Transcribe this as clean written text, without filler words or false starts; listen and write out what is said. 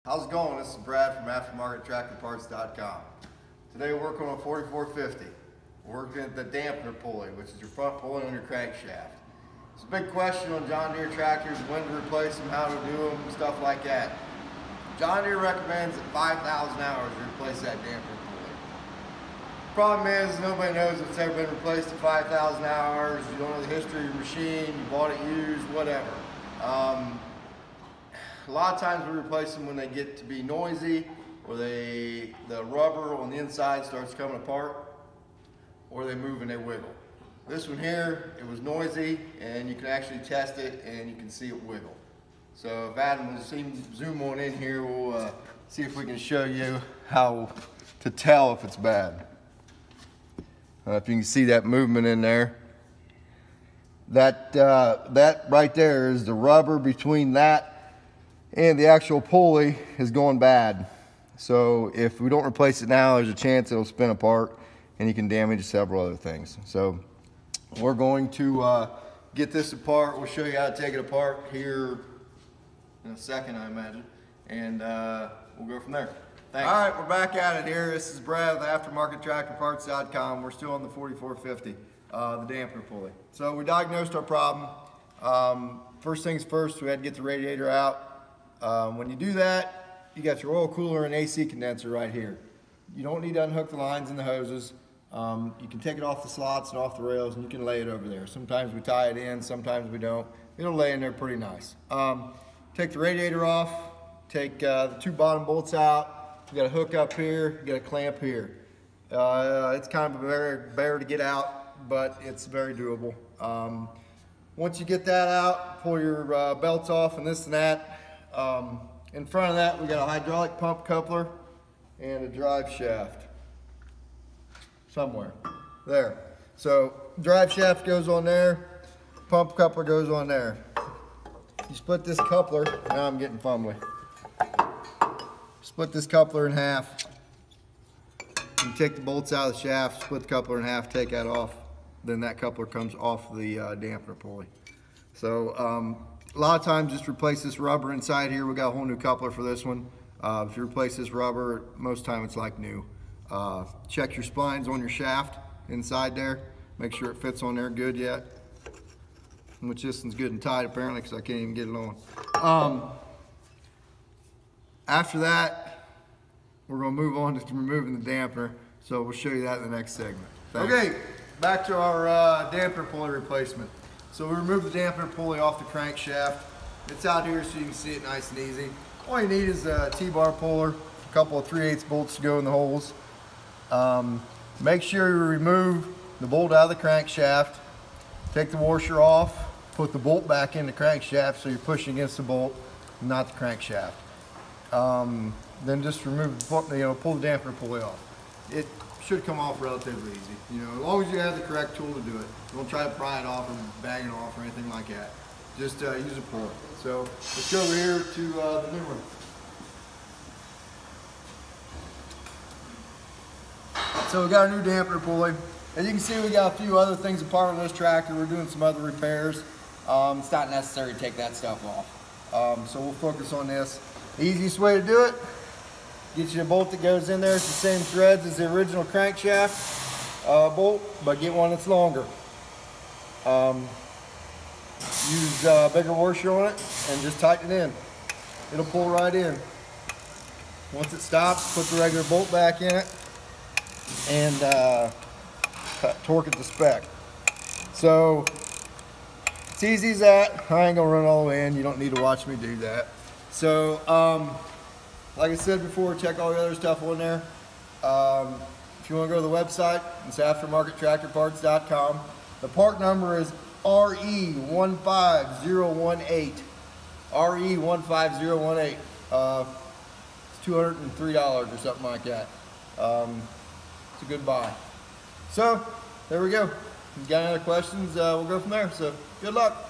How's it going? This is Brad from AftermarketTractorParts.com. Today we're working on a 4450. We're working at the dampener pulley, which is your front pulley on your crankshaft. It's a big question on John Deere tractors, when to replace them, how to do them, stuff like that. John Deere recommends at 5,000 hours you replace that dampener pulley. Problem is, nobody knows if it's ever been replaced at 5,000 hours. You don't know the history of your machine, you bought it used, whatever. A lot of times we replace them when they get to be noisy, or the rubber on the inside starts coming apart, or they move and they wiggle. This one here, it was noisy, and you can actually test it and you can see it wiggle. So if Adam will zoom on in here, we'll see if we can show you how to tell if it's bad. If you can see that movement in there. That right there is the rubber between that and the actual pulley is going bad. So if we don't replace it now, there's a chance it'll spin apart and you can damage several other things. So we're going to get this apart. We'll show you how to take it apart here in a second, I imagine, and we'll go from there. Thanks. All right, we're back at it here. This is Brad with AftermarketTractorParts.com. We're still on the 4450, the dampener pulley. So we diagnosed our problem. First things first, we had to get the radiator out. When you do that, you got your oil cooler and AC condenser right here. You don't need to unhook the lines and the hoses. You can take it off the slots and off the rails and you can lay it over there. Sometimes we tie it in, sometimes we don't. It'll lay in there pretty nice. Take the radiator off, take the two bottom bolts out. You got a hook up here, you got a clamp here. It's kind of a bear to get out, but it's very doable. Once you get that out, pull your belts off and this and that. In front of that, we got a hydraulic pump coupler and a drive shaft somewhere there. So drive shaft goes on there, pump coupler goes on there. You split this coupler, now I'm getting fumbly. Split this coupler in half. You take the bolts out of the shaft, split the coupler in half, take that off. Then that coupler comes off the dampener pulley. So a lot of times just replace this rubber inside here. We got a whole new coupler for this one. If you replace this rubber, most time it's like new. Check your splines on your shaft inside there. Make sure it fits on there good yet. Which this one's good and tight apparently because I can't even get it on. After that, we're going to move on to removing the dampener. So we'll show you that in the next segment. Thanks. Okay, back to our dampener pulley replacement. So we removed the dampener pulley off the crankshaft. It's out here so you can see it nice and easy. All you need is a T-bar puller, a couple of 3/8 bolts to go in the holes. Make sure you remove the bolt out of the crankshaft. Take the washer off, put the bolt back in the crankshaft so you're pushing against the bolt, not the crankshaft. Then just remove the, pull the dampener pulley off. It should come off relatively easy. As long as you have the correct tool to do it. Don't try to pry it off or bang it off or anything like that. Just use a puller. So let's go over here to the new one. So we got a new dampener pulley. As you can see, we got a few other things apart on this tractor. We're doing some other repairs. It's not necessary to take that stuff off. So we'll focus on this. The easiest way to do it, get you a bolt that goes in there. It's the same threads as the original crankshaft bolt, but get one that's longer. Use a bigger washer on it and just tighten it in. It'll pull right in. Once it stops, put the regular bolt back in it and torque it to spec. So it's easy as that. I ain't gonna run all the way in. You don't need to watch me do that. So like I said before, check all the other stuff on there. If you want to go to the website, it's AftermarketTractorParts.com. The part number is RE15018. RE15018. It's $203 or something like that. It's a good buy. So there we go. If you got any other questions, we'll go from there. So good luck.